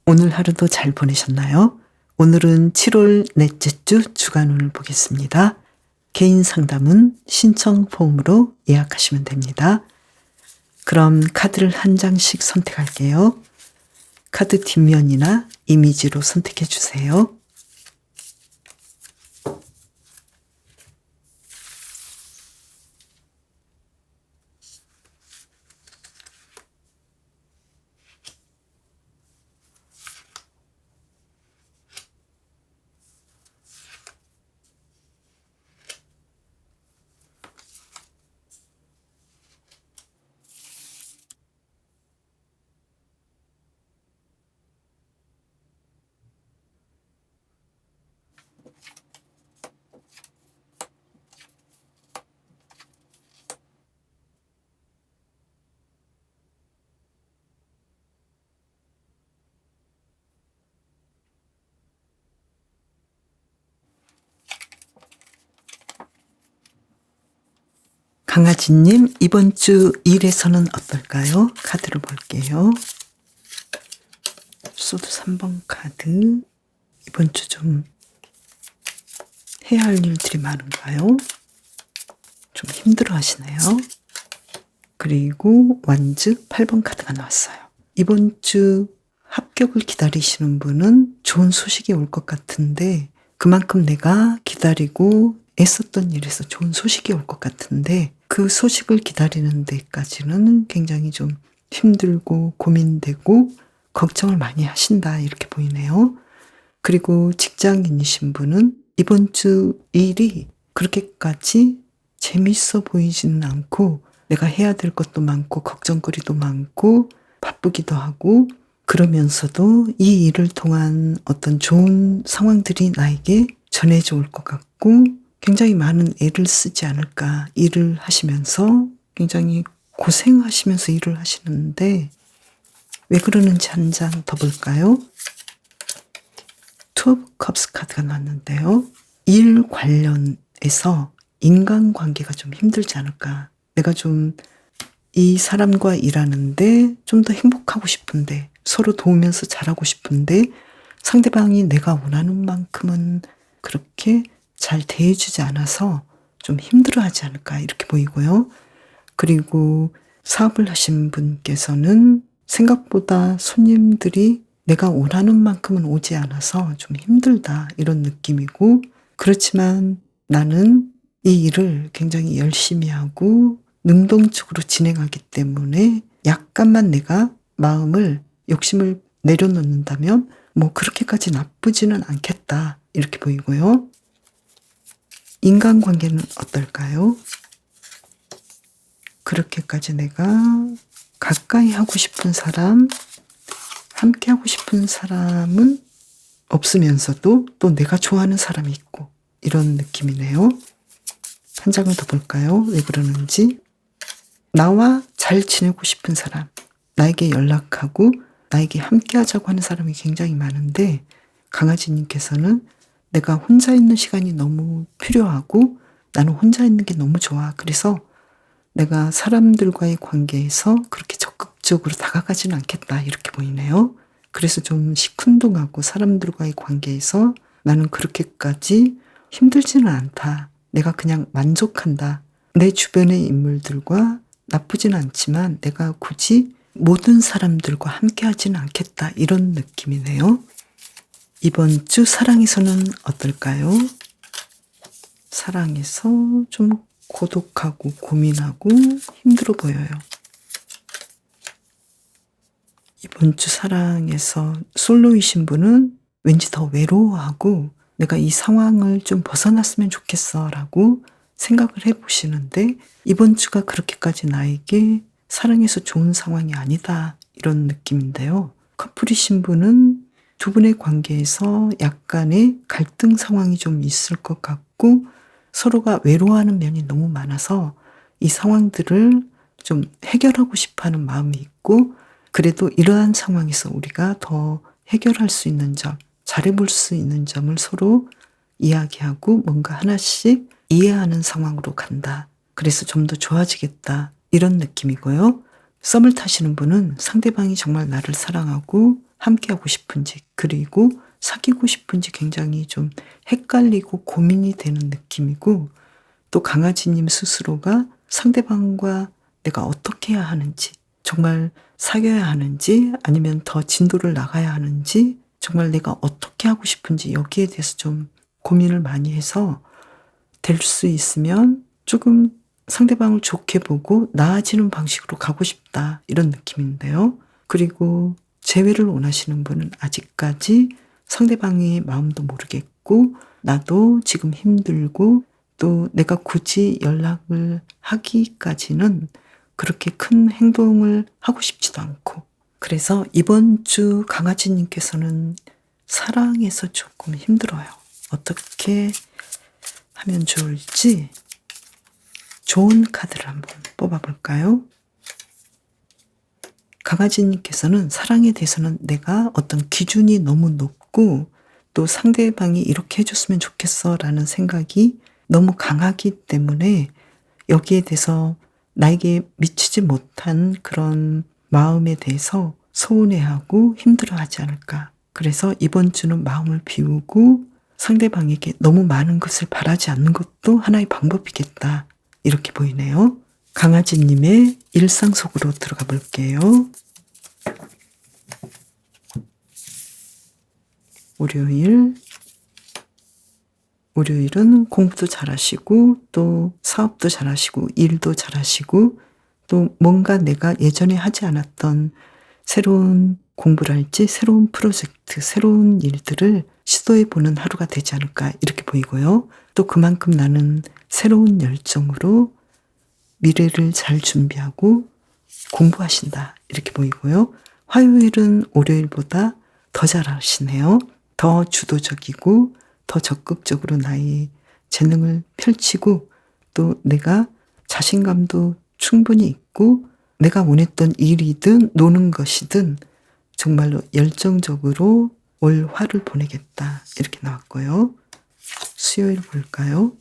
오늘 하루도 잘 보내셨나요? 오늘은 7월 넷째 주 주간운을 보겠습니다. 개인 상담은 신청 폼으로 예약하시면 됩니다. 그럼 카드를 한 장씩 선택할게요. 카드 뒷면이나 이미지로 선택해 주세요. 강아지님, 이번 주 일에서는 어떨까요? 카드를 볼게요. 소드 3번 카드. 이번 주 좀 해야 할 일들이 많은가요? 좀 힘들어 하시네요. 그리고 완즈 8번 카드가 나왔어요. 이번 주 합격을 기다리시는 분은 좋은 소식이 올 것 같은데 그만큼 내가 기다리고 애썼던 일에서 좋은 소식이 올 것 같은데 그 소식을 기다리는 데까지는 굉장히 좀 힘들고 고민되고 걱정을 많이 하신다 이렇게 보이네요. 그리고 직장인이신 분은 이번 주 일이 그렇게까지 재밌어 보이지는 않고 내가 해야 될 것도 많고 걱정거리도 많고 바쁘기도 하고 그러면서도 이 일을 통한 어떤 좋은 상황들이 나에게 전해져 올 것 같고 굉장히 많은 애를 쓰지 않을까. 일을 하시면서 굉장히 고생하시면서 일을 하시는데 왜 그러는지 한 장 더 볼까요? 투 오브 컵스 카드가 나왔는데요. 일 관련해서 인간관계가 좀 힘들지 않을까. 내가 좀 이 사람과 일하는데 좀 더 행복하고 싶은데 서로 도우면서 잘하고 싶은데 상대방이 내가 원하는 만큼은 그렇게 잘 대해주지 않아서 좀 힘들어하지 않을까 이렇게 보이고요. 그리고 사업을 하신 분께서는 생각보다 손님들이 내가 원하는 만큼은 오지 않아서 좀 힘들다 이런 느낌이고 그렇지만 나는 이 일을 굉장히 열심히 하고 능동적으로 진행하기 때문에 약간만 내가 마음을 욕심을 내려놓는다면 뭐 그렇게까지 나쁘지는 않겠다 이렇게 보이고요. 인간관계는 어떨까요? 그렇게까지 내가 가까이 하고 싶은 사람, 함께 하고 싶은 사람은 없으면서도 또 내가 좋아하는 사람이 있고 이런 느낌이네요. 한 장을 더 볼까요? 왜 그러는지. 나와 잘 지내고 싶은 사람, 나에게 연락하고 나에게 함께 하자고 하는 사람이 굉장히 많은데 강아지님께서는 내가 혼자 있는 시간이 너무 필요하고 나는 혼자 있는 게 너무 좋아. 그래서 내가 사람들과의 관계에서 그렇게 적극적으로 다가가지는 않겠다 이렇게 보이네요. 그래서 좀 시큰둥하고 사람들과의 관계에서 나는 그렇게까지 힘들지는 않다. 내가 그냥 만족한다. 내 주변의 인물들과 나쁘지는 않지만 내가 굳이 모든 사람들과 함께 하지는 않겠다 이런 느낌이네요. 이번 주 사랑에서는 어떨까요? 사랑에서 좀 고독하고 고민하고 힘들어 보여요. 이번 주 사랑에서 솔로이신 분은 왠지 더 외로워하고 내가 이 상황을 좀 벗어났으면 좋겠어 라고 생각을 해보시는데 이번 주가 그렇게까지 나에게 사랑에서 좋은 상황이 아니다 이런 느낌인데요. 커플이신 분은 두 분의 관계에서 약간의 갈등 상황이 좀 있을 것 같고 서로가 외로워하는 면이 너무 많아서 이 상황들을 좀 해결하고 싶어하는 마음이 있고 그래도 이러한 상황에서 우리가 더 해결할 수 있는 점, 잘해볼 수 있는 점을 서로 이야기하고 뭔가 하나씩 이해하는 상황으로 간다. 그래서 좀 더 좋아지겠다. 이런 느낌이고요. 썸을 타시는 분은 상대방이 정말 나를 사랑하고 함께하고 싶은지, 그리고 사귀고 싶은지 굉장히 좀 헷갈리고 고민이 되는 느낌이고, 또 강아지님 스스로가 상대방과 내가 어떻게 해야 하는지, 정말 사귀어야 하는지 아니면 더 진도를 나가야 하는지, 정말 내가 어떻게 하고 싶은지 여기에 대해서 좀 고민을 많이 해서 될 수 있으면 조금 상대방을 좋게 보고 나아지는 방식으로 가고 싶다, 이런 느낌인데요. 그리고 재회를 원하시는 분은 아직까지 상대방의 마음도 모르겠고 나도 지금 힘들고 또 내가 굳이 연락을 하기까지는 그렇게 큰 행동을 하고 싶지도 않고, 그래서 이번 주 강아지님께서는 사랑에서 조금 힘들어요. 어떻게 하면 좋을지 좋은 카드를 한번 뽑아볼까요? 강아지님께서는 사랑에 대해서는 내가 어떤 기준이 너무 높고 또 상대방이 이렇게 해줬으면 좋겠어 라는 생각이 너무 강하기 때문에 여기에 대해서 나에게 미치지 못한 그런 마음에 대해서 서운해하고 힘들어하지 않을까. 그래서 이번 주는 마음을 비우고 상대방에게 너무 많은 것을 바라지 않는 것도 하나의 방법이겠다, 이렇게 보이네요. 강아지님의 일상 속으로 들어가 볼게요. 월요일은 공부도 잘하시고 또 사업도 잘하시고 일도 잘하시고 또 뭔가 내가 예전에 하지 않았던 새로운 공부랄지 새로운 프로젝트, 새로운 일들을 시도해보는 하루가 되지 않을까, 이렇게 보이고요. 또 그만큼 나는 새로운 열정으로 미래를 잘 준비하고 공부하신다, 이렇게 보이고요. 화요일은 월요일보다 더 잘하시네요. 더 주도적이고 더 적극적으로 나의 재능을 펼치고 또 내가 자신감도 충분히 있고 내가 원했던 일이든 노는 것이든 정말로 열정적으로 올 화를 보내겠다, 이렇게 나왔고요. 수요일 볼까요?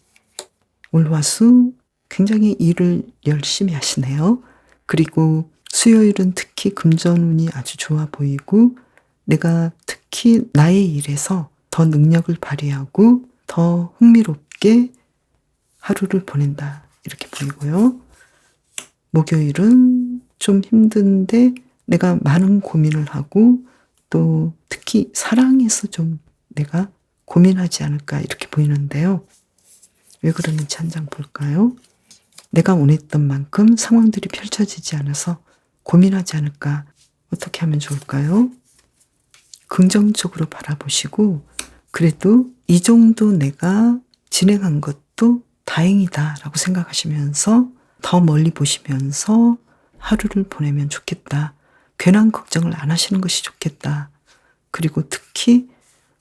월화수 굉장히 일을 열심히 하시네요. 그리고 수요일은 특히 금전운이 아주 좋아 보이고 내가 특히 나의 일에서 더 능력을 발휘하고 더 흥미롭게 하루를 보낸다, 이렇게 보이고요. 목요일은 좀 힘든데 내가 많은 고민을 하고 또 특히 사랑에서 좀 내가 고민하지 않을까, 이렇게 보이는데요. 왜 그러는지 한 장 볼까요? 내가 원했던 만큼 상황들이 펼쳐지지 않아서 고민하지 않을까. 어떻게 하면 좋을까요? 긍정적으로 바라보시고 그래도 이 정도 내가 진행한 것도 다행이다 라고 생각하시면서 더 멀리 보시면서 하루를 보내면 좋겠다. 괜한 걱정을 안 하시는 것이 좋겠다. 그리고 특히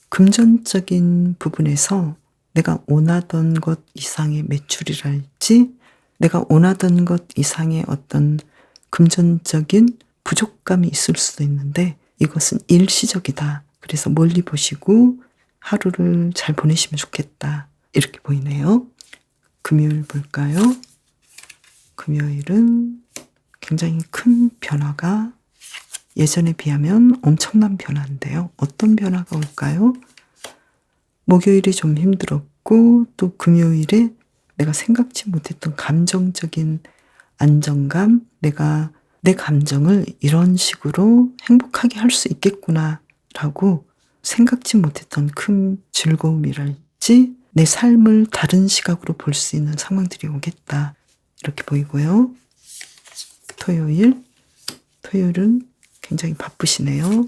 금전적인 부분에서 내가 원하던 것 이상의 매출이랄지 내가 원하던 것 이상의 어떤 금전적인 부족감이 있을 수도 있는데 이것은 일시적이다. 그래서 멀리 보시고 하루를 잘 보내시면 좋겠다, 이렇게 보이네요. 금요일 볼까요? 금요일은 굉장히 큰 변화가 예전에 비하면 엄청난 변화인데요. 어떤 변화가 올까요? 목요일이 좀 힘들었고 또 금요일에 내가 생각지 못했던 감정적인 안정감, 내가 내 감정을 이런 식으로 행복하게 할 수 있겠구나 라고 생각지 못했던 큰 즐거움이랄지 내 삶을 다른 시각으로 볼 수 있는 상황들이 오겠다, 이렇게 보이고요. 토요일은 굉장히 바쁘시네요.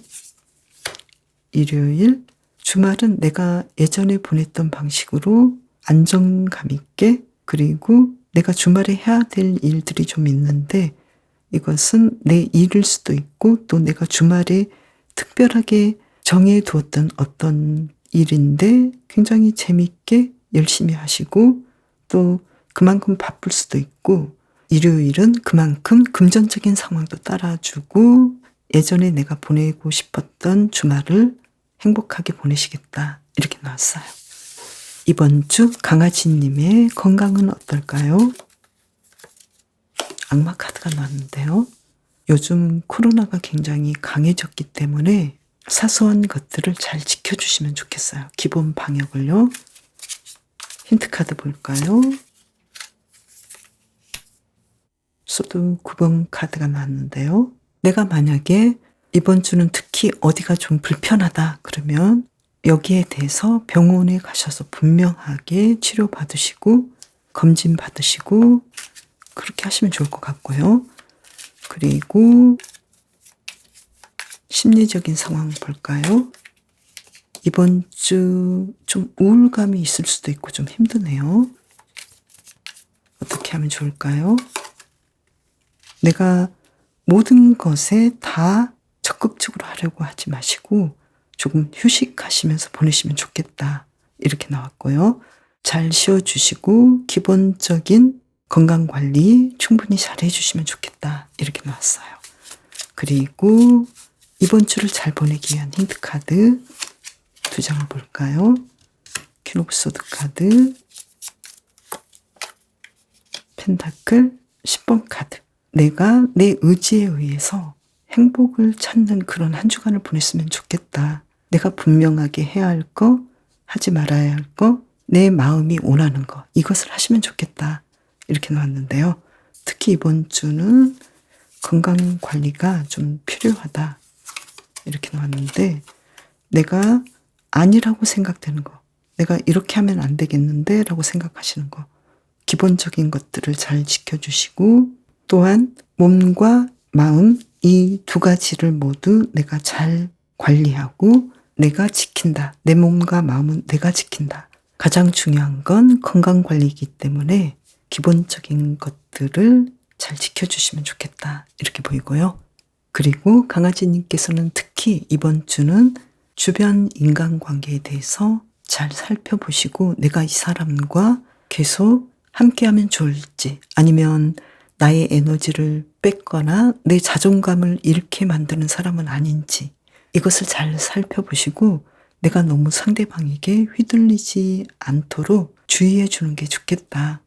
일요일, 주말은 내가 예전에 보냈던 방식으로 안정감 있게, 그리고 내가 주말에 해야 될 일들이 좀 있는데 이것은 내 일일 수도 있고 또 내가 주말에 특별하게 정해두었던 어떤 일인데 굉장히 재밌게 열심히 하시고 또 그만큼 바쁠 수도 있고, 일요일은 그만큼 금전적인 상황도 따라주고 예전에 내가 보내고 싶었던 주말을 행복하게 보내시겠다, 이렇게 나왔어요. 이번 주 강아지님의 건강은 어떨까요? 악마 카드가 나왔는데요. 요즘 코로나가 굉장히 강해졌기 때문에 사소한 것들을 잘 지켜주시면 좋겠어요. 기본 방역을요. 힌트카드 볼까요? 소드 9번 카드가 나왔는데요. 내가 만약에 이번 주는 특히 어디가 좀 불편하다 그러면 여기에 대해서 병원에 가셔서 분명하게 치료받으시고 검진 받으시고 그렇게 하시면 좋을 것 같고요. 그리고 심리적인 상황 볼까요? 이번 주 좀 우울감이 있을 수도 있고 좀 힘드네요. 어떻게 하면 좋을까요? 내가 모든 것에 다 적극적으로 하려고 하지 마시고 조금 휴식하시면서 보내시면 좋겠다. 이렇게 나왔고요. 잘 쉬어주시고 기본적인 건강관리 충분히 잘 해주시면 좋겠다. 이렇게 나왔어요. 그리고 이번 주를 잘 보내기 위한 힌트카드 2장을 볼까요? 퀸 오브 소드 카드, 펜타클 10번 카드. 내가 내 의지에 의해서 행복을 찾는 그런 한 주간을 보냈으면 좋겠다. 내가 분명하게 해야 할 거, 하지 말아야 할 거, 내 마음이 원하는 거, 이것을 하시면 좋겠다. 이렇게 나왔는데요. 특히 이번 주는 건강 관리가 좀 필요하다. 이렇게 나왔는데 내가 아니라고 생각되는 거, 내가 이렇게 하면 안 되겠는데 라고 생각하시는 거, 기본적인 것들을 잘 지켜주시고 또한 몸과 마음 이 두 가지를 모두 내가 잘 관리하고 내가 지킨다. 내 몸과 마음은 내가 지킨다. 가장 중요한 건 건강관리이기 때문에 기본적인 것들을 잘 지켜주시면 좋겠다. 이렇게 보이고요. 그리고 강아지님께서는 특히 이번 주는 주변 인간관계에 대해서 잘 살펴보시고 내가 이 사람과 계속 함께하면 좋을지 아니면 나의 에너지를 뺏거나 내 자존감을 잃게 만드는 사람은 아닌지 이것을 잘 살펴보시고 내가 너무 상대방에게 휘둘리지 않도록 주의해 주는 게 좋겠다.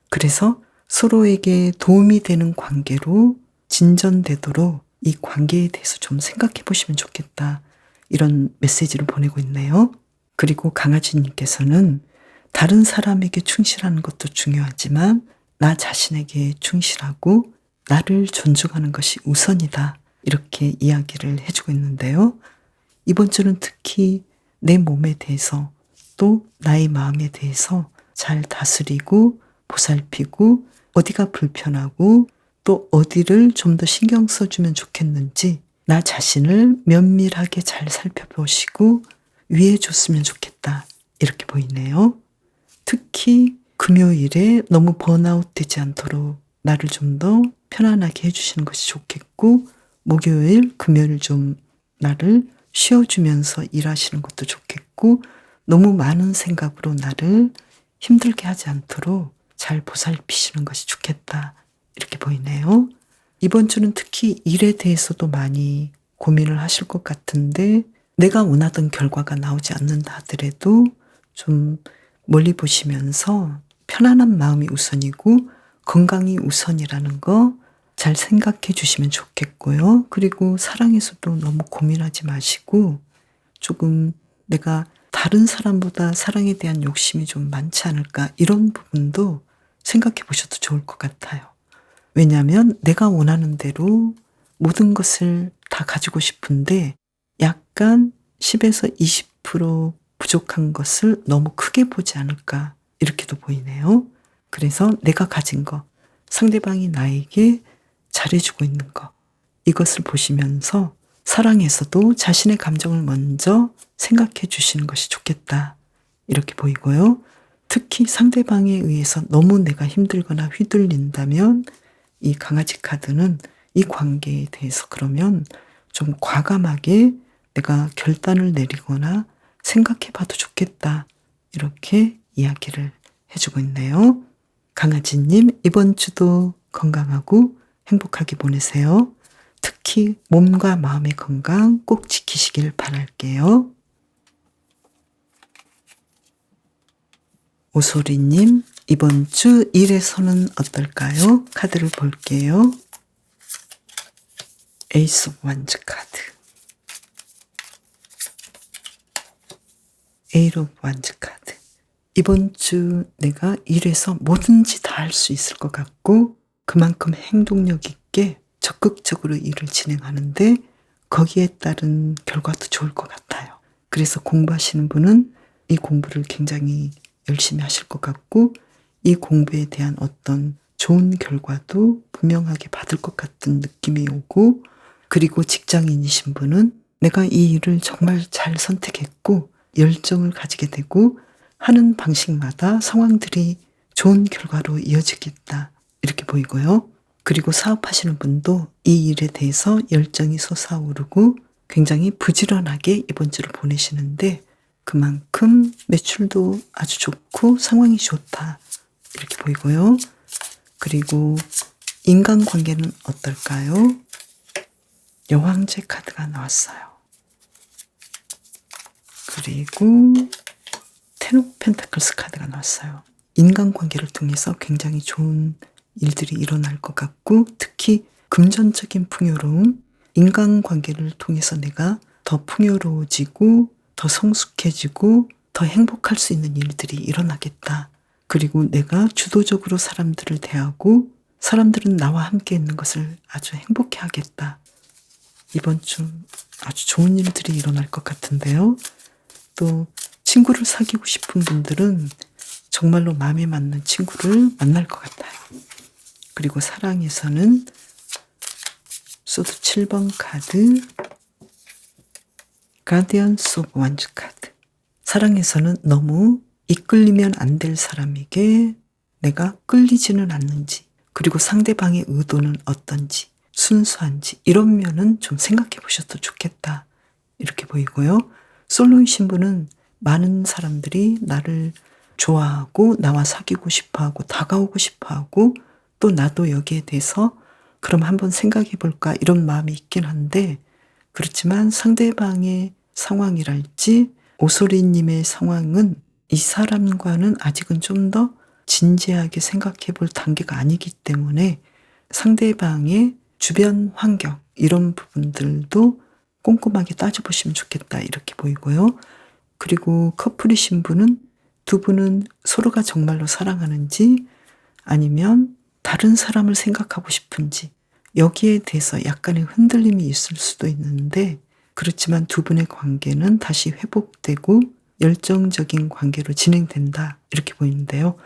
그래서 서로에게 도움이 되는 관계로 진전되도록 이 관계에 대해서 좀 생각해 보시면 좋겠다. 이런 메시지를 보내고 있네요. 그리고 강아지님께서는 다른 사람에게 충실하는 것도 중요하지만 나 자신에게 충실하고 나를 존중하는 것이 우선이다. 이렇게 이야기를 해주고 있는데요. 이번 주는 특히 내 몸에 대해서 또 나의 마음에 대해서 잘 다스리고 보살피고 어디가 불편하고 또 어디를 좀 더 신경 써주면 좋겠는지 나 자신을 면밀하게 잘 살펴보시고 위해 줬으면 좋겠다. 이렇게 보이네요. 특히 금요일에 너무 번아웃 되지 않도록 나를 좀 더 편안하게 해주시는 것이 좋겠고 목요일, 금요일 좀 나를 쉬어주면서 일하시는 것도 좋겠고 너무 많은 생각으로 나를 힘들게 하지 않도록 잘 보살피시는 것이 좋겠다. 이렇게 보이네요. 이번 주는 특히 일에 대해서도 많이 고민을 하실 것 같은데 내가 원하던 결과가 나오지 않는다 하더라도 좀 멀리 보시면서 편안한 마음이 우선이고 건강이 우선이라는 거 잘 생각해 주시면 좋겠고요. 그리고 사랑에서도 너무 고민하지 마시고 조금 내가 다른 사람보다 사랑에 대한 욕심이 좀 많지 않을까 이런 부분도 생각해 보셔도 좋을 것 같아요. 왜냐하면 내가 원하는 대로 모든 것을 다 가지고 싶은데 약간 10에서 20% 부족한 것을 너무 크게 보지 않을까 이렇게도 보이네요. 그래서 내가 가진 거, 상대방이 나에게 잘해주고 있는 거 이것을 보시면서 사랑에서도 자신의 감정을 먼저 생각해 주시는 것이 좋겠다. 이렇게 보이고요. 특히 상대방에 의해서 너무 내가 힘들거나 휘둘린다면 이 강아지 카드는 이 관계에 대해서 그러면 좀 과감하게 내가 결단을 내리거나 생각해 봐도 좋겠다. 이렇게 이야기를 해주고 있네요. 강아지님, 이번 주도 건강하고 행복하게 보내세요. 특히 몸과 마음의 건강 꼭 지키시길 바랄게요. 오소리님, 이번 주 일에서는 어떨까요? 카드를 볼게요. 에이스 오브 완즈 카드. 에이트 오브 완즈 카드. 이번 주 내가 일에서 뭐든지 다 할 수 있을 것 같고 그만큼 행동력 있게 적극적으로 일을 진행하는데 거기에 따른 결과도 좋을 것 같아요. 그래서 공부하시는 분은 이 공부를 굉장히 열심히 하실 것 같고 이 공부에 대한 어떤 좋은 결과도 분명하게 받을 것 같은 느낌이 오고, 그리고 직장인이신 분은 내가 이 일을 정말 잘 선택했고 열정을 가지게 되고 하는 방식마다 상황들이 좋은 결과로 이어지겠다 이렇게 보이고요. 그리고 사업하시는 분도 이 일에 대해서 열정이 솟아오르고 굉장히 부지런하게 이번 주를 보내시는데 그만큼 매출도 아주 좋고 상황이 좋다 이렇게 보이고요. 그리고 인간관계는 어떨까요? 여왕제 카드가 나왔어요. 그리고 텐 오브 펜타클스 카드가 나왔어요. 인간관계를 통해서 굉장히 좋은 일들이 일어날 것 같고 특히 금전적인 풍요로움, 인간관계를 통해서 내가 더 풍요로워지고 더 성숙해지고 더 행복할 수 있는 일들이 일어나겠다. 그리고 내가 주도적으로 사람들을 대하고 사람들은 나와 함께 있는 것을 아주 행복해 하겠다. 이번 주 아주 좋은 일들이 일어날 것 같은데요. 또 친구를 사귀고 싶은 분들은 정말로 마음에 맞는 친구를 만날 것 같아요. 그리고 사랑에서는 소드 7번 카드, 가디언스 오브 완즈 카드. 사랑에서는 너무 이끌리면 안 될 사람에게 내가 끌리지는 않는지, 그리고 상대방의 의도는 어떤지, 순수한지 이런 면은 좀 생각해 보셔도 좋겠다 이렇게 보이고요. 솔로이신 분은 많은 사람들이 나를 좋아하고 나와 사귀고 싶어하고 다가오고 싶어하고 또 나도 여기에 대해서 그럼 한번 생각해 볼까 이런 마음이 있긴 한데, 그렇지만 상대방의 상황이랄지 오소리님의 상황은 이 사람과는 아직은 좀 더 진지하게 생각해 볼 단계가 아니기 때문에 상대방의 주변 환경 이런 부분들도 꼼꼼하게 따져보시면 좋겠다 이렇게 보이고요. 그리고 커플이신 분은 두 분은 서로가 정말로 사랑하는지 아니면 다른 사람을 생각하고 싶은지 여기에 대해서 약간의 흔들림이 있을 수도 있는데, 그렇지만 두 분의 관계는 다시 회복되고 열정적인 관계로 진행된다 이렇게 보이는데요.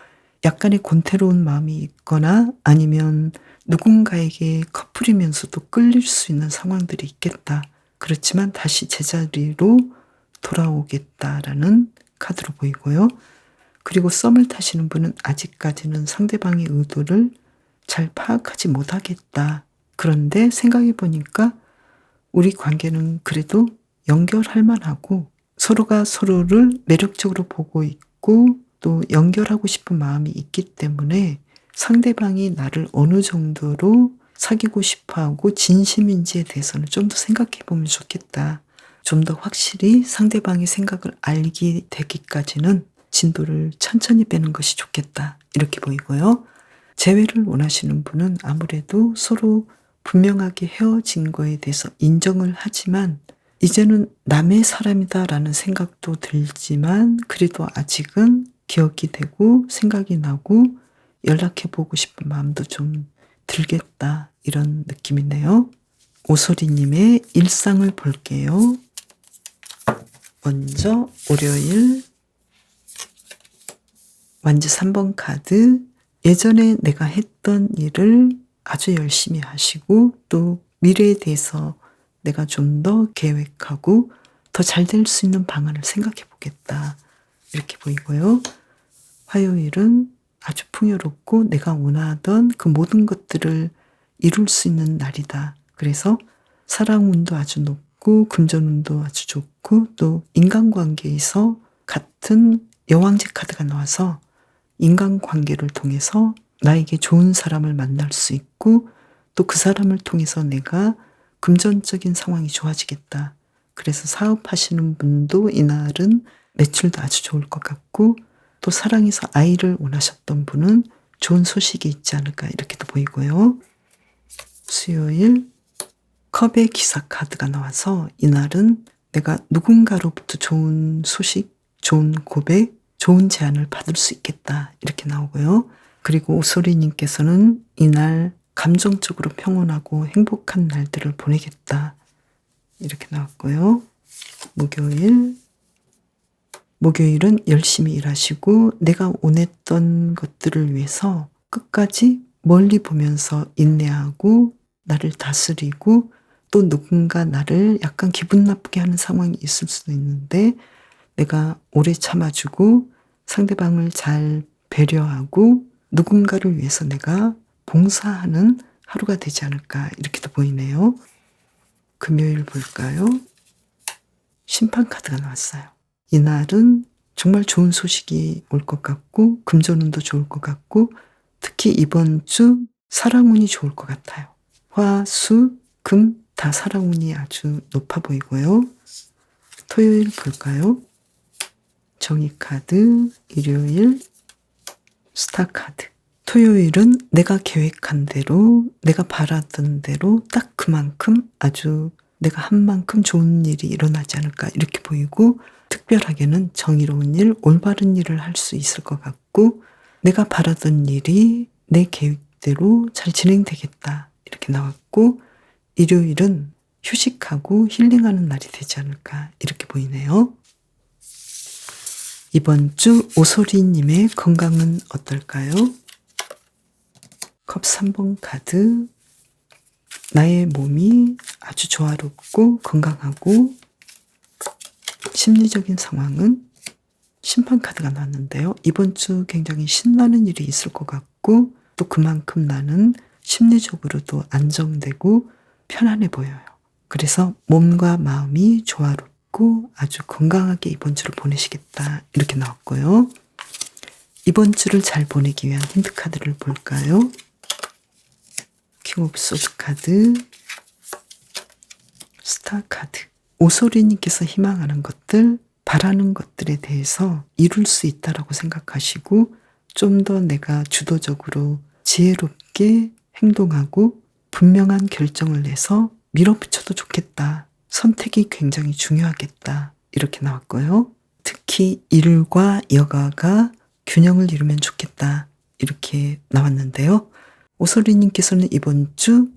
약간의 곤태로운 마음이 있거나 아니면 누군가에게 커플이면서도 끌릴 수 있는 상황들이 있겠다. 그렇지만 다시 제자리로 돌아오겠다라는 카드로 보이고요. 그리고 썸을 타시는 분은 아직까지는 상대방의 의도를 잘 파악하지 못하겠다. 그런데 생각해 보니까 우리 관계는 그래도 연결할 만하고 서로가 서로를 매력적으로 보고 있고 또 연결하고 싶은 마음이 있기 때문에 상대방이 나를 어느 정도로 사귀고 싶어하고 진심인지에 대해서는 좀 더 생각해 보면 좋겠다. 좀 더 확실히 상대방의 생각을 알게 되기까지는 진도를 천천히 빼는 것이 좋겠다 이렇게 보이고요. 재회를 원하시는 분은 아무래도 서로 분명하게 헤어진 거에 대해서 인정을 하지만 이제는 남의 사람이다라는 생각도 들지만 그래도 아직은 기억이 되고 생각이 나고 연락해보고 싶은 마음도 좀 들겠다 이런 느낌이네요. 오소리님의 일상을 볼게요. 먼저 월요일 완즈 3번 카드. 예전에 내가 했던 일을 아주 열심히 하시고 또 미래에 대해서 내가 좀 더 계획하고 더 잘 될 수 있는 방안을 생각해 보겠다 이렇게 보이고요. 화요일은 아주 풍요롭고 내가 원하던 그 모든 것들을 이룰 수 있는 날이다. 그래서 사랑운도 아주 높고 금전운도 아주 좋고 또 인간관계에서 같은 여왕제 카드가 나와서 인간관계를 통해서 나에게 좋은 사람을 만날 수 있고 또 그 사람을 통해서 내가 금전적인 상황이 좋아지겠다. 그래서 사업하시는 분도 이날은 매출도 아주 좋을 것 같고 또 사랑해서 아이를 원하셨던 분은 좋은 소식이 있지 않을까 이렇게도 보이고요. 수요일 컵의 기사 카드가 나와서 이날은 내가 누군가로부터 좋은 소식, 좋은 고백, 좋은 제안을 받을 수 있겠다. 이렇게 나오고요. 그리고 오소리님께서는 이날 감정적으로 평온하고 행복한 날들을 보내겠다. 이렇게 나왔고요. 목요일은 열심히 일하시고 내가 원했던 것들을 위해서 끝까지 멀리 보면서 인내하고 나를 다스리고 또 누군가 나를 약간 기분 나쁘게 하는 상황이 있을 수도 있는데 내가 오래 참아주고 상대방을 잘 배려하고 누군가를 위해서 내가 봉사하는 하루가 되지 않을까 이렇게도 보이네요. 금요일 볼까요? 심판 카드가 나왔어요. 이날은 정말 좋은 소식이 올 것 같고 금전운도 좋을 것 같고 특히 이번 주 사랑운이 좋을 것 같아요. 화, 수, 금 다 사랑운이 아주 높아 보이고요. 토요일 볼까요? 정의카드, 일요일 스타카드. 토요일은 내가 계획한 대로 내가 바랐던 대로 딱 그만큼 아주 내가 한 만큼 좋은 일이 일어나지 않을까 이렇게 보이고 특별하게는 정의로운 일, 올바른 일을 할 수 있을 것 같고 내가 바라던 일이 내 계획대로 잘 진행되겠다 이렇게 나왔고 일요일은 휴식하고 힐링하는 날이 되지 않을까 이렇게 보이네요. 이번 주 오소리님의 건강은 어떨까요? 컵 3번 카드. 나의 몸이 아주 조화롭고 건강하고 심리적인 상황은 심판 카드가 나왔는데요. 이번 주 굉장히 신나는 일이 있을 것 같고 또 그만큼 나는 심리적으로도 안정되고 편안해 보여요. 그래서 몸과 마음이 조화롭고 아주 건강하게 이번 주를 보내시겠다 이렇게 나왔고요. 이번 주를 잘 보내기 위한 힌트 카드를 볼까요? 킹 오브 소드 카드, 스타 카드. 오소리님께서 희망하는 것들, 바라는 것들에 대해서 이룰 수 있다라고 생각하시고 좀 더 내가 주도적으로 지혜롭게 행동하고 분명한 결정을 내서 밀어붙여도 좋겠다. 선택이 굉장히 중요하겠다. 이렇게 나왔고요. 특히 일과 여가가 균형을 이루면 좋겠다. 이렇게 나왔는데요. 오소리님께서는 이번 주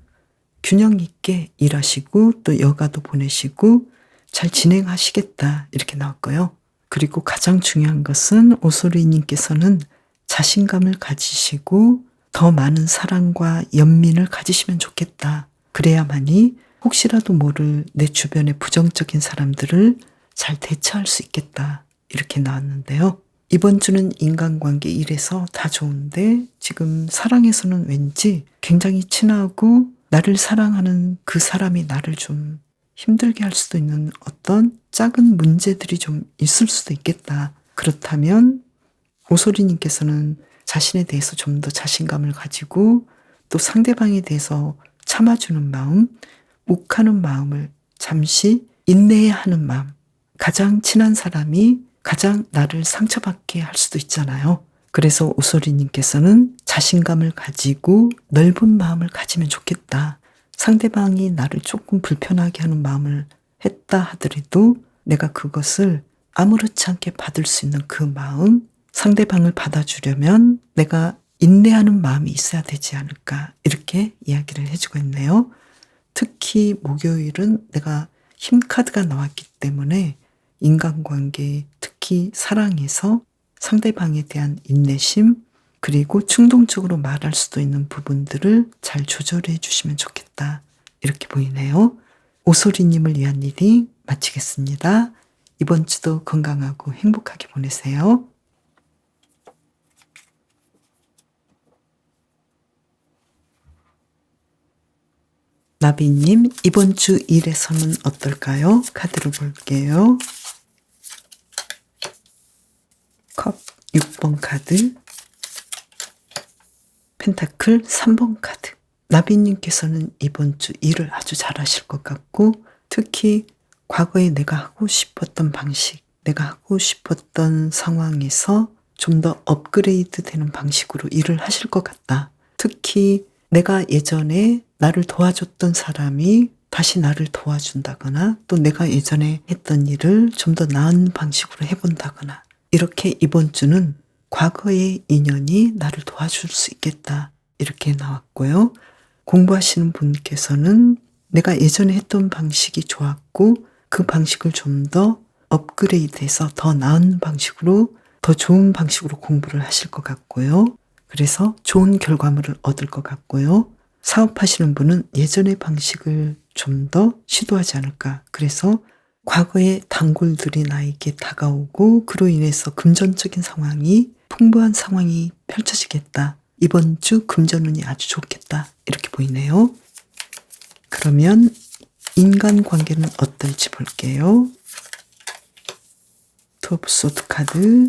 균형 있게 일하시고 또 여가도 보내시고 잘 진행하시겠다 이렇게 나왔고요. 그리고 가장 중요한 것은 오소리님께서는 자신감을 가지시고 더 많은 사랑과 연민을 가지시면 좋겠다. 그래야만이 혹시라도 모를 내 주변의 부정적인 사람들을 잘 대처할 수 있겠다 이렇게 나왔는데요. 이번 주는 인간관계 일에서 다 좋은데 지금 사랑에서는 왠지 굉장히 친하고 나를 사랑하는 그 사람이 나를 좀 힘들게 할 수도 있는 어떤 작은 문제들이 좀 있을 수도 있겠다. 그렇다면 오소리님께서는 자신에 대해서 좀 더 자신감을 가지고 또 상대방에 대해서 참아주는 마음, 욱하는 마음을 잠시 인내해야 하는 마음. 가장 친한 사람이 가장 나를 상처받게 할 수도 있잖아요. 그래서 오소리님께서는 자신감을 가지고 넓은 마음을 가지면 좋겠다. 상대방이 나를 조금 불편하게 하는 마음을 했다 하더라도 내가 그것을 아무렇지 않게 받을 수 있는 그 마음, 상대방을 받아주려면 내가 인내하는 마음이 있어야 되지 않을까 이렇게 이야기를 해주고 있네요. 특히 목요일은 내가 힘 카드가 나왔기 때문에 인간관계, 특히 사랑에서 상대방에 대한 인내심, 그리고 충동적으로 말할 수도 있는 부분들을 잘 조절해 주시면 좋겠다. 이렇게 보이네요. 오소리님을 위한 리딩 마치겠습니다. 이번 주도 건강하고 행복하게 보내세요. 나비님, 이번 주 일에서는 어떨까요? 카드를 볼게요. 컵 6번 카드, 펜타클 3번 카드. 나비님께서는 이번 주 일을 아주 잘하실 것 같고 특히 과거에 내가 하고 싶었던 방식, 내가 하고 싶었던 상황에서 좀 더 업그레이드 되는 방식으로 일을 하실 것 같다. 특히 내가 예전에 나를 도와줬던 사람이 다시 나를 도와준다거나 또 내가 예전에 했던 일을 좀 더 나은 방식으로 해본다거나 이렇게 이번 주는 과거의 인연이 나를 도와줄 수 있겠다 이렇게 나왔고요. 공부하시는 분께서는 내가 예전에 했던 방식이 좋았고 그 방식을 좀 더 업그레이드해서 더 나은 방식으로 더 좋은 방식으로 공부를 하실 것 같고요. 그래서 좋은 결과물을 얻을 것 같고요. 사업하시는 분은 예전의 방식을 좀 더 시도하지 않을까. 그래서 과거의 단골들이 나에게 다가오고 그로 인해서 금전적인 상황이 풍부한 상황이 펼쳐지겠다. 이번 주 금전운이 아주 좋겠다. 이렇게 보이네요. 그러면 인간관계는 어떨지 볼게요. 투 오브 소드 카드,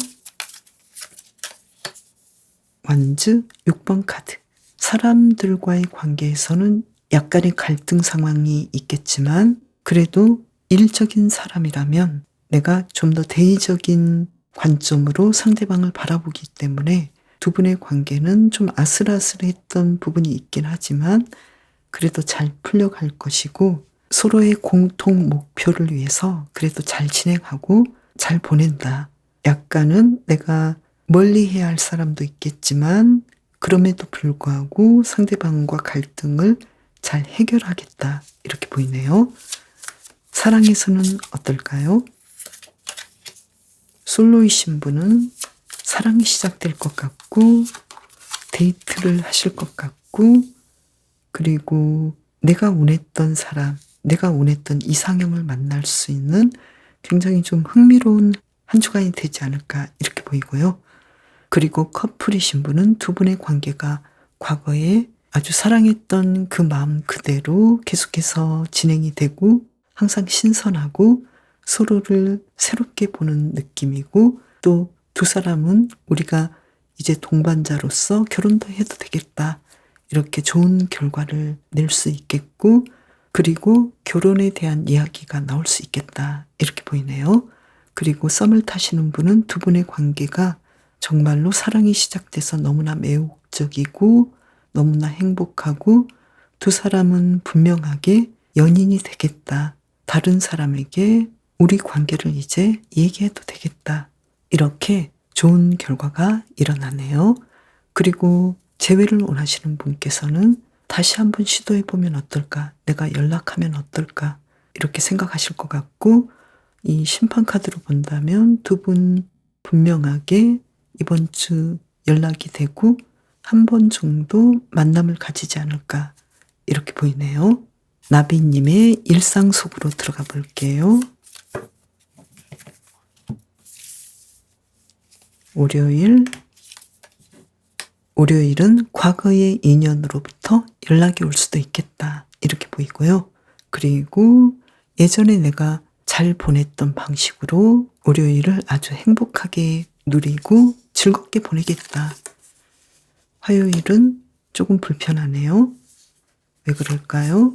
완즈, 6번 카드. 사람들과의 관계에서는 약간의 갈등 상황이 있겠지만 그래도 일적인 사람이라면 내가 좀 더 대의적인 관점으로 상대방을 바라보기 때문에 두 분의 관계는 좀 아슬아슬했던 부분이 있긴 하지만 그래도 잘 풀려갈 것이고 서로의 공통 목표를 위해서 그래도 잘 진행하고 잘 보낸다. 약간은 내가 멀리 해야 할 사람도 있겠지만 그럼에도 불구하고 상대방과 갈등을 잘 해결하겠다. 이렇게 보이네요. 사랑에서는 어떨까요? 솔로이신 분은 사랑이 시작될 것 같고 데이트를 하실 것 같고 그리고 내가 원했던 사람, 내가 원했던 이상형을 만날 수 있는 굉장히 좀 흥미로운 한 주간이 되지 않을까 이렇게 보이고요. 그리고 커플이신 분은 두 분의 관계가 과거에 아주 사랑했던 그 마음 그대로 계속해서 진행이 되고 항상 신선하고 서로를 새롭게 보는 느낌이고 또 두 사람은 우리가 이제 동반자로서 결혼도 해도 되겠다. 이렇게 좋은 결과를 낼 수 있겠고 그리고 결혼에 대한 이야기가 나올 수 있겠다. 이렇게 보이네요. 그리고 썸을 타시는 분은 두 분의 관계가 정말로 사랑이 시작돼서 너무나 매혹적이고 너무나 행복하고 두 사람은 분명하게 연인이 되겠다. 다른 사람에게 우리 관계를 이제 얘기해도 되겠다. 이렇게 좋은 결과가 일어나네요. 그리고 재회를 원하시는 분께서는 다시 한번 시도해보면 어떨까? 내가 연락하면 어떨까? 이렇게 생각하실 것 같고 이 심판 카드로 본다면 두 분 분명하게 이번 주 연락이 되고 한 번 정도 만남을 가지지 않을까 이렇게 보이네요. 나비님의 일상 속으로 들어가 볼게요. 월요일은 과거의 인연으로부터 연락이 올 수도 있겠다 이렇게 보이고요. 그리고 예전에 내가 잘 보냈던 방식으로 월요일을 아주 행복하게 누리고 즐겁게 보내겠다. 화요일은 조금 불편하네요. 왜 그럴까요?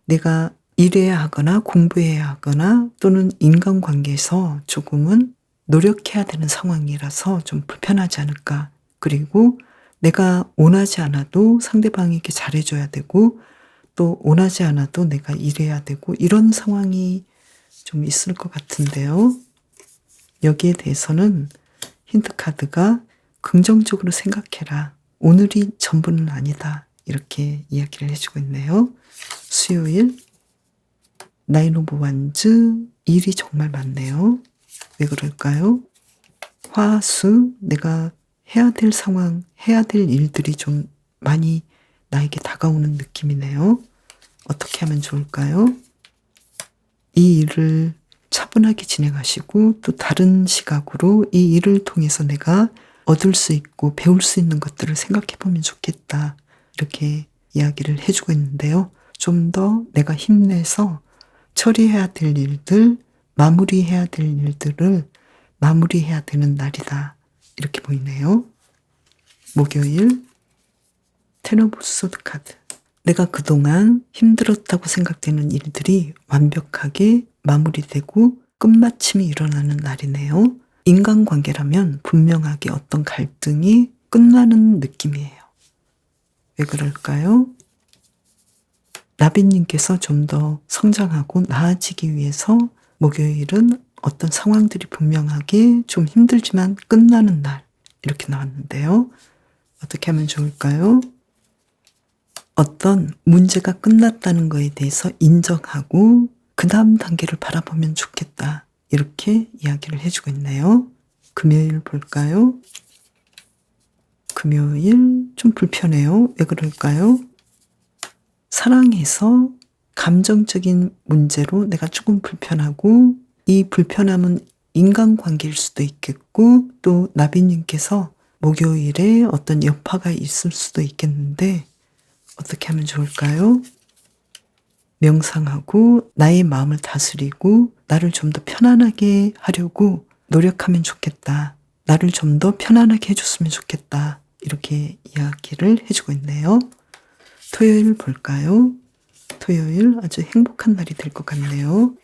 내가 일해야 하거나 공부해야 하거나 또는 인간관계에서 조금은 노력해야 되는 상황이라서 좀 불편하지 않을까. 그리고 내가 원하지 않아도 상대방에게 잘해줘야 되고 또 원하지 않아도 내가 일해야 되고 이런 상황이 좀 있을 것 같은데요. 여기에 대해서는 힌트카드가 긍정적으로 생각해라. 오늘이 전부는 아니다. 이렇게 이야기를 해주고 있네요. 수요일 나인 오브 완즈 일이 정말 많네요. 왜 그럴까요? 화수 내가 해야 될 상황, 해야 될 일들이 좀 많이 나에게 다가오는 느낌이네요. 어떻게 하면 좋을까요? 이 일을 차분하게 진행하시고 또 다른 시각으로 이 일을 통해서 내가 얻을 수 있고 배울 수 있는 것들을 생각해 보면 좋겠다. 이렇게 이야기를 해주고 있는데요. 좀 더 내가 힘내서 처리해야 될 일들, 마무리해야 될 일들을 마무리해야 되는 날이다. 이렇게 보이네요. 목요일 텐 오브 소드 카드. 내가 그동안 힘들었다고 생각되는 일들이 완벽하게 마무리되고 끝마침이 일어나는 날이네요. 인간관계라면 분명하게 어떤 갈등이 끝나는 느낌이에요. 왜 그럴까요? 나비님께서 좀 더 성장하고 나아지기 위해서 목요일은 어떤 상황들이 분명하게 좀 힘들지만 끝나는 날, 이렇게 나왔는데요. 어떻게 하면 좋을까요? 어떤 문제가 끝났다는 거에 대해서 인정하고 그 다음 단계를 바라보면 좋겠다, 이렇게 이야기를 해주고 있네요. 금요일 볼까요? 금요일 좀 불편해요. 왜 그럴까요? 사랑해서 감정적인 문제로 내가 조금 불편하고, 이 불편함은 인간관계일 수도 있겠고, 또 나비님께서 목요일에 어떤 여파가 있을 수도 있겠는데 어떻게 하면 좋을까요? 명상하고 나의 마음을 다스리고 나를 좀 더 편안하게 하려고 노력하면 좋겠다. 나를 좀 더 편안하게 해줬으면 좋겠다. 이렇게 이야기를 해주고 있네요. 토요일 볼까요? 토요일 아주 행복한 날이 될 것 같네요.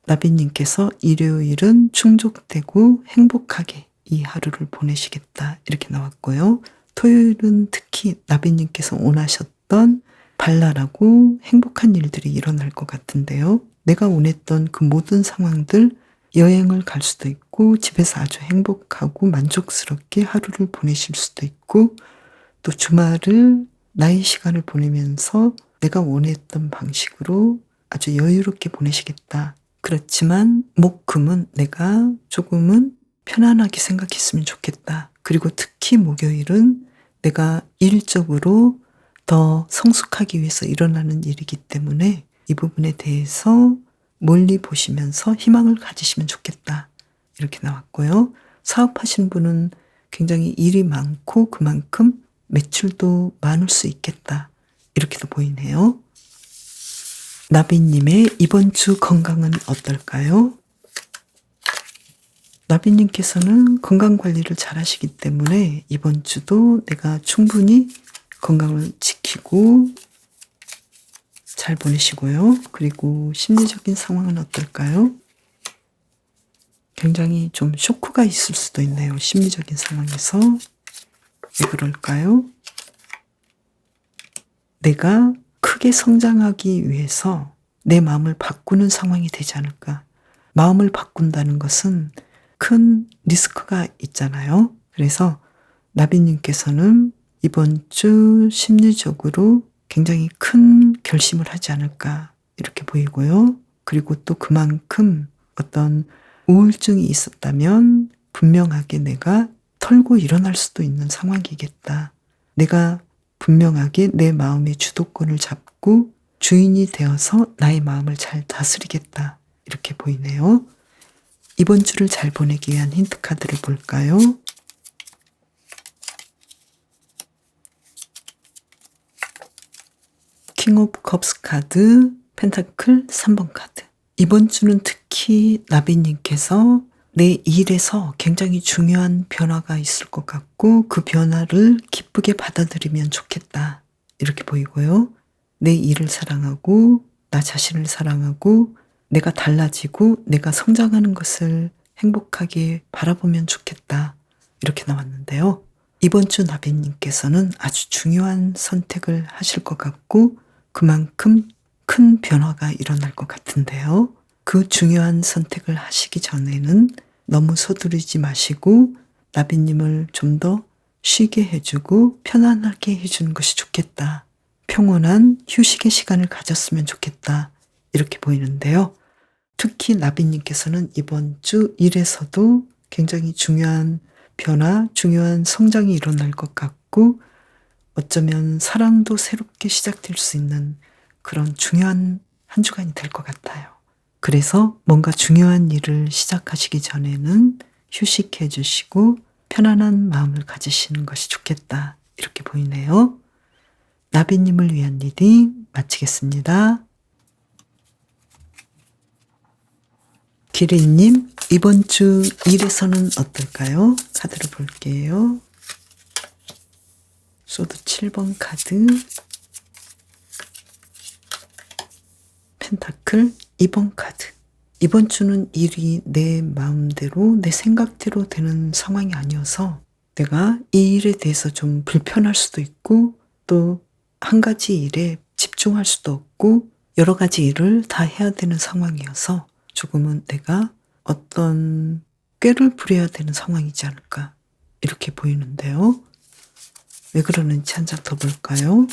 나비님께서 일요일은 충족되고 행복하게 이 하루를 보내시겠다, 이렇게 나왔고요. 토요일은 특히 나비님께서 원하셨던 발랄하고 행복한 일들이 일어날 것 같은데요. 내가 원했던 그 모든 상황들, 여행을 갈 수도 있고 집에서 아주 행복하고 만족스럽게 하루를 보내실 수도 있고, 또 주말을 나의 시간을 보내면서 내가 원했던 방식으로 아주 여유롭게 보내시겠다. 그렇지만 목금은 내가 조금은 편안하게 생각했으면 좋겠다. 그리고 특히 목요일은 내가 일적으로 더 성숙하기 위해서 일어나는 일이기 때문에 이 부분에 대해서 멀리 보시면서 희망을 가지시면 좋겠다, 이렇게 나왔고요. 사업하시는 분은 굉장히 일이 많고 그만큼 매출도 많을 수 있겠다, 이렇게도 보이네요. 나비님의 이번 주 건강은 어떨까요? 나비님께서는 건강관리를 잘 하시기 때문에 이번 주도 내가 충분히 건강을 지키고 잘 보내시고요. 그리고 심리적인 상황은 어떨까요? 굉장히 좀 쇼크가 있을 수도 있네요. 심리적인 상황에서. 왜 그럴까요? 내가 크게 성장하기 위해서 내 마음을 바꾸는 상황이 되지 않을까. 마음을 바꾼다는 것은 큰 리스크가 있잖아요. 그래서 나비님께서는 이번 주 심리적으로 굉장히 큰 결심을 하지 않을까, 이렇게 보이고요. 그리고 또 그만큼 어떤 우울증이 있었다면 분명하게 내가 털고 일어날 수도 있는 상황이겠다. 내가 분명하게 내 마음의 주도권을 잡고 주인이 되어서 나의 마음을 잘 다스리겠다, 이렇게 보이네요. 이번 주를 잘 보내기 위한 힌트 카드를 볼까요? 킹 오브 컵스 카드, 펜타클 3번 카드. 이번 주는 특히 나비님께서 내 일에서 굉장히 중요한 변화가 있을 것 같고 그 변화를 기쁘게 받아들이면 좋겠다, 이렇게 보이고요. 내 일을 사랑하고 나 자신을 사랑하고 내가 달라지고 내가 성장하는 것을 행복하게 바라보면 좋겠다, 이렇게 나왔는데요. 이번 주 나비님께서는 아주 중요한 선택을 하실 것 같고 그만큼 큰 변화가 일어날 것 같은데요. 그 중요한 선택을 하시기 전에는 너무 서두르지 마시고 나비님을 좀 더 쉬게 해주고 편안하게 해주는 것이 좋겠다. 평온한 휴식의 시간을 가졌으면 좋겠다, 이렇게 보이는데요. 특히 나비님께서는 이번 주 일에서도 굉장히 중요한 변화, 중요한 성장이 일어날 것 같고 어쩌면 사랑도 새롭게 시작될 수 있는 그런 중요한 한 주간이 될 것 같아요. 그래서 뭔가 중요한 일을 시작하시기 전에는 휴식해 주시고 편안한 마음을 가지시는 것이 좋겠다, 이렇게 보이네요. 나비님을 위한 리딩 마치겠습니다. 기린님, 이번 주 일에서는 어떨까요? 카드를 볼게요. 소드 7번 카드, 펜타클 2번 카드. 이번 주는 일이 내 마음대로 내 생각대로 되는 상황이 아니어서 내가 이 일에 대해서 좀 불편할 수도 있고 또 한 가지 일에 집중할 수도 없고 여러 가지 일을 다 해야 되는 상황이어서 조금은 내가 어떤 꾀를 부려야 되는 상황이지 않을까 이렇게 보이는데요. 왜 그러는지 한 장 더 볼까요?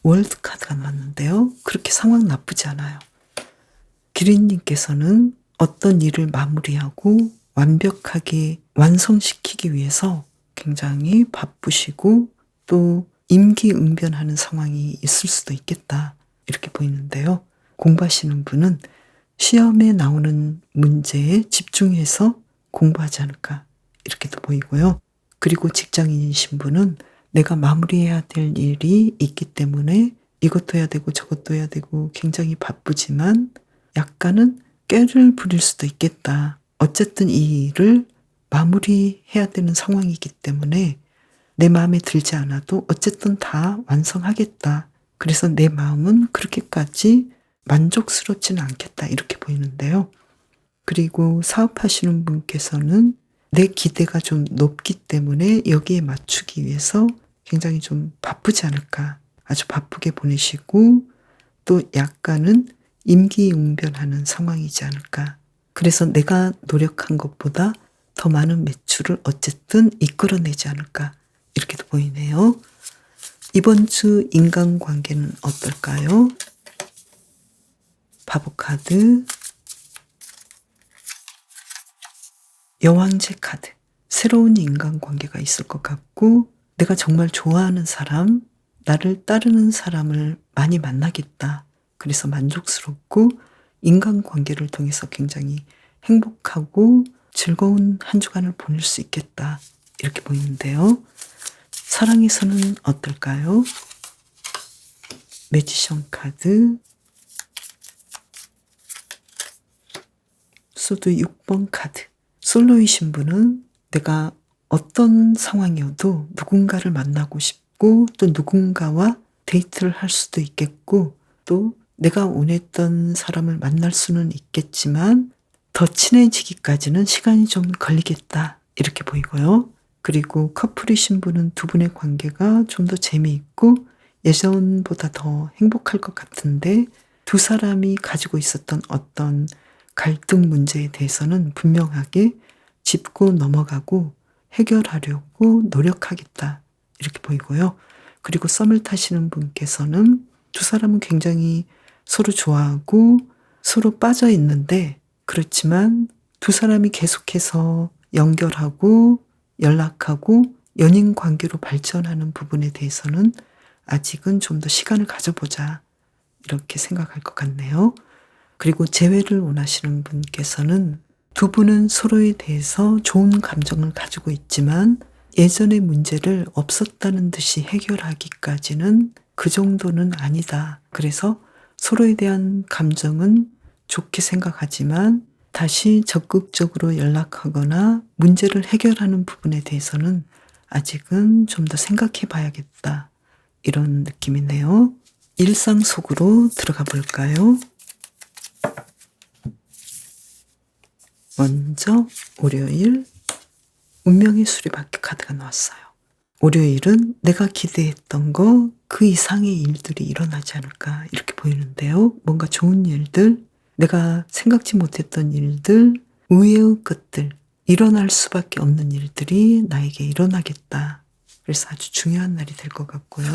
월드 카드가 나왔는데요. 그렇게 상황 나쁘지 않아요. 기린님께서는 어떤 일을 마무리하고 완벽하게 완성시키기 위해서 굉장히 바쁘시고 또 임기응변하는 상황이 있을 수도 있겠다 이렇게 보이는데요. 공부하시는 분은 시험에 나오는 문제에 집중해서 공부하지 않을까 이렇게도 보이고요. 그리고 직장인이신 분은 내가 마무리해야 될 일이 있기 때문에 이것도 해야 되고 저것도 해야 되고 굉장히 바쁘지만 약간은 꾀를 부릴 수도 있겠다. 어쨌든 이 일을 마무리해야 되는 상황이기 때문에 내 마음에 들지 않아도 어쨌든 다 완성하겠다. 그래서 내 마음은 그렇게까지 만족스럽지는 않겠다. 이렇게 보이는데요. 그리고 사업하시는 분께서는 내 기대가 좀 높기 때문에 여기에 맞추기 위해서 굉장히 좀 바쁘지 않을까. 아주 바쁘게 보내시고 또 약간은 임기응변하는 상황이지 않을까. 그래서 내가 노력한 것보다 더 많은 매출을 어쨌든 이끌어내지 않을까. 이렇게도 보이네요. 이번 주 인간관계는 어떨까요? 바보 카드, 여왕제 카드. 새로운 인간관계가 있을 것 같고 내가 정말 좋아하는 사람, 나를 따르는 사람을 많이 만나겠다. 그래서 만족스럽고 인간관계를 통해서 굉장히 행복하고 즐거운 한 주간을 보낼 수 있겠다. 이렇게 보이는데요. 사랑에서는 어떨까요? 매지션 카드, 소드 6번 카드. 솔로이신 분은 내가 어떤 상황이어도 누군가를 만나고 싶고 또 누군가와 데이트를 할 수도 있겠고 또 내가 원했던 사람을 만날 수는 있겠지만 더 친해지기까지는 시간이 좀 걸리겠다 이렇게 보이고요. 그리고 커플이신 분은 두 분의 관계가 좀 더 재미있고 예전보다 더 행복할 것 같은데 두 사람이 가지고 있었던 어떤 갈등 문제에 대해서는 분명하게 짚고 넘어가고 해결하려고 노력하겠다 이렇게 보이고요. 그리고 썸을 타시는 분께서는 두 사람은 굉장히 서로 좋아하고 서로 빠져 있는데 그렇지만 두 사람이 계속해서 연결하고 연락하고 연인 관계로 발전하는 부분에 대해서는 아직은 좀 더 시간을 가져보자 이렇게 생각할 것 같네요. 그리고 재회를 원하시는 분께서는 두 분은 서로에 대해서 좋은 감정을 가지고 있지만 예전의 문제를 없었다는 듯이 해결하기까지는 그 정도는 아니다. 그래서 서로에 대한 감정은 좋게 생각하지만 다시 적극적으로 연락하거나 문제를 해결하는 부분에 대해서는 아직은 좀 더 생각해 봐야겠다. 이런 느낌이네요. 일상 속으로 들어가 볼까요? 먼저 월요일 운명의 수레바퀴 카드가 나왔어요. 월요일은 내가 기대했던 거 그 이상의 일들이 일어나지 않을까 이렇게 보이는데요. 뭔가 좋은 일들, 내가 생각지 못했던 일들, 의외의 것들, 일어날 수밖에 없는 일들이 나에게 일어나겠다. 그래서 아주 중요한 날이 될 것 같고요.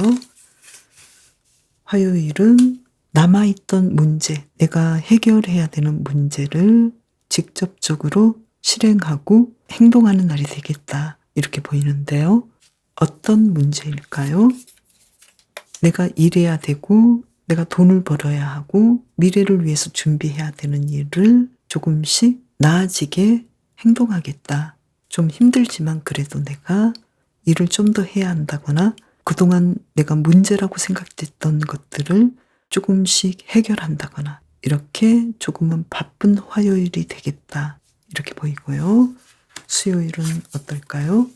화요일은 남아있던 문제, 내가 해결해야 되는 문제를 직접적으로 실행하고 행동하는 날이 되겠다. 이렇게 보이는데요. 어떤 문제일까요? 내가 일해야 되고 내가 돈을 벌어야 하고 미래를 위해서 준비해야 되는 일을 조금씩 나아지게 행동하겠다. 좀 힘들지만 그래도 내가 일을 좀 더 해야 한다거나 그동안 내가 문제라고 생각했던 것들을 조금씩 해결한다거나 이렇게 조금은 바쁜 화요일이 되겠다. 이렇게 보이고요. 수요일은 어떨까요?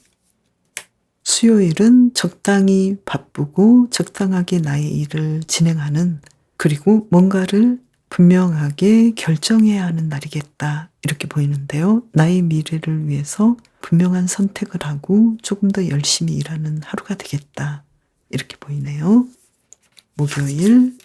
수요일은 적당히 바쁘고 적당하게 나의 일을 진행하는 그리고 뭔가를 분명하게 결정해야 하는 날이겠다. 이렇게 보이는데요. 나의 미래를 위해서 분명한 선택을 하고 조금 더 열심히 일하는 하루가 되겠다. 이렇게 보이네요. 목요일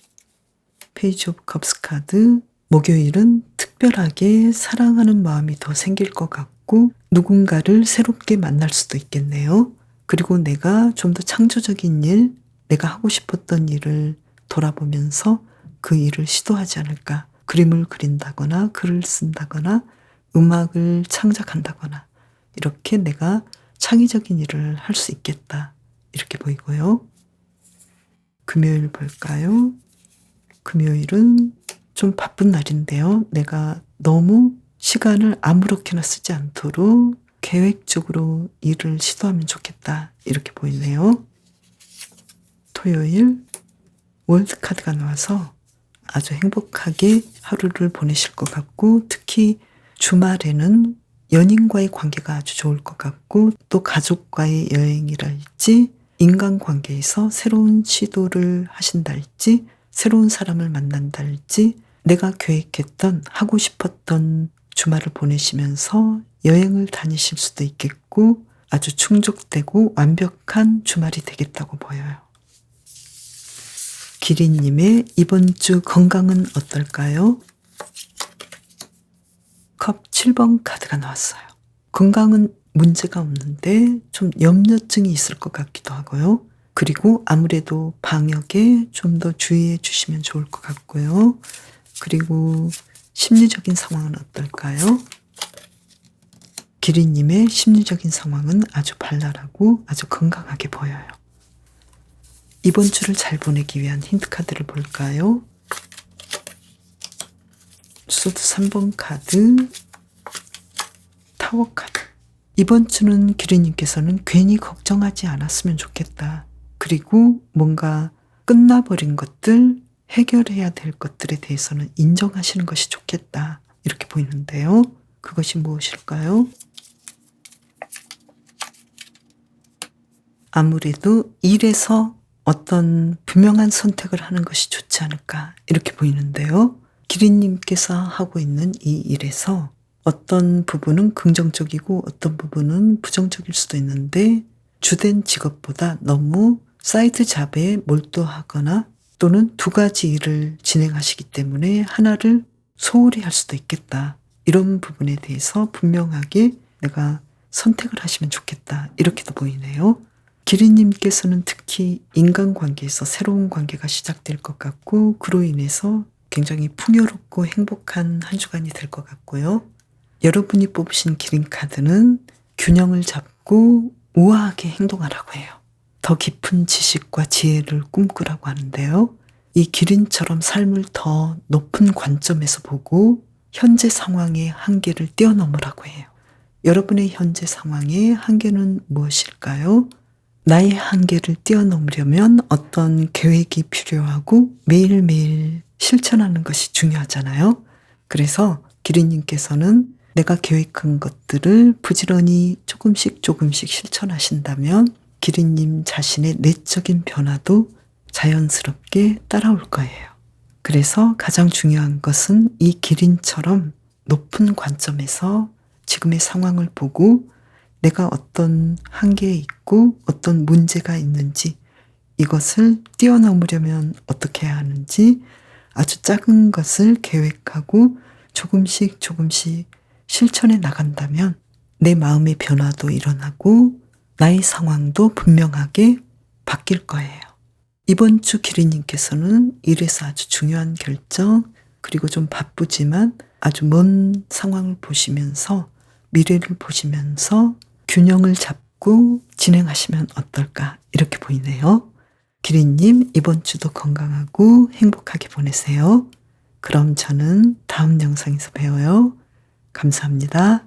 페이지 오브 컵스 카드. 목요일은 특별하게 사랑하는 마음이 더 생길 것 같고 누군가를 새롭게 만날 수도 있겠네요. 그리고 내가 좀 더 창조적인 일, 내가 하고 싶었던 일을 돌아보면서 그 일을 시도하지 않을까. 그림을 그린다거나 글을 쓴다거나 음악을 창작한다거나 이렇게 내가 창의적인 일을 할 수 있겠다. 이렇게 보이고요. 금요일 볼까요? 금요일은 좀 바쁜 날인데요. 내가 너무 시간을 아무렇게나 쓰지 않도록 계획적으로 일을 시도하면 좋겠다. 이렇게 보이네요. 토요일 월드카드가 나와서 아주 행복하게 하루를 보내실 것 같고 특히 주말에는 연인과의 관계가 아주 좋을 것 같고 또 가족과의 여행이랄지 인간관계에서 새로운 시도를 하신달지 새로운 사람을 만난달지 내가 계획했던 하고 싶었던 주말을 보내시면서 여행을 다니실 수도 있겠고 아주 충족되고 완벽한 주말이 되겠다고 보여요. 기린님의 이번 주 건강은 어떨까요? 컵 7번 카드가 나왔어요. 건강은 문제가 없는데 좀 염려증이 있을 것 같기도 하고요. 그리고 아무래도 방역에 좀 더 주의해 주시면 좋을 것 같고요. 그리고 심리적인 상황은 어떨까요? 기린님의 심리적인 상황은 아주 발랄하고 아주 건강하게 보여요. 이번 주를 잘 보내기 위한 힌트 카드를 볼까요? 소드 3번 카드, 타워 카드. 이번 주는 기린님께서는 괜히 걱정하지 않았으면 좋겠다. 그리고 뭔가 끝나버린 것들, 해결해야 될 것들에 대해서는 인정하시는 것이 좋겠다. 이렇게 보이는데요. 그것이 무엇일까요? 아무래도 일에서 어떤 분명한 선택을 하는 것이 좋지 않을까 이렇게 보이는데요. 기린님께서 하고 있는 이 일에서 어떤 부분은 긍정적이고 어떤 부분은 부정적일 수도 있는데 주된 직업보다 너무 사이드 잡에 몰두하거나 또는 두 가지 일을 진행하시기 때문에 하나를 소홀히 할 수도 있겠다. 이런 부분에 대해서 분명하게 내가 선택을 하시면 좋겠다. 이렇게도 보이네요. 기린님께서는 특히 인간관계에서 새로운 관계가 시작될 것 같고 그로 인해서 굉장히 풍요롭고 행복한 한 주간이 될 것 같고요. 여러분이 뽑으신 기린 카드는 균형을 잡고 우아하게 행동하라고 해요. 더 깊은 지식과 지혜를 꿈꾸라고 하는데요. 이 기린처럼 삶을 더 높은 관점에서 보고 현재 상황의 한계를 뛰어넘으라고 해요. 여러분의 현재 상황의 한계는 무엇일까요? 나의 한계를 뛰어넘으려면 어떤 계획이 필요하고 매일매일 실천하는 것이 중요하잖아요. 그래서 기린님께서는 내가 계획한 것들을 부지런히 조금씩 실천하신다면 기린님 자신의 내적인 변화도 자연스럽게 따라올 거예요. 그래서 가장 중요한 것은 이 기린처럼 높은 관점에서 지금의 상황을 보고 내가 어떤 한계에 있고 어떤 문제가 있는지 이것을 뛰어넘으려면 어떻게 해야 하는지 아주 작은 것을 계획하고 조금씩 실천해 나간다면 내 마음의 변화도 일어나고 나의 상황도 분명하게 바뀔 거예요. 이번 주 기린님께서는 일에서 아주 중요한 결정 그리고 좀 바쁘지만 아주 먼 상황을 보시면서 미래를 보시면서 균형을 잡고 진행하시면 어떨까 이렇게 보이네요. 기린님 이번 주도 건강하고 행복하게 보내세요. 그럼 저는 다음 영상에서 봬요. 감사합니다.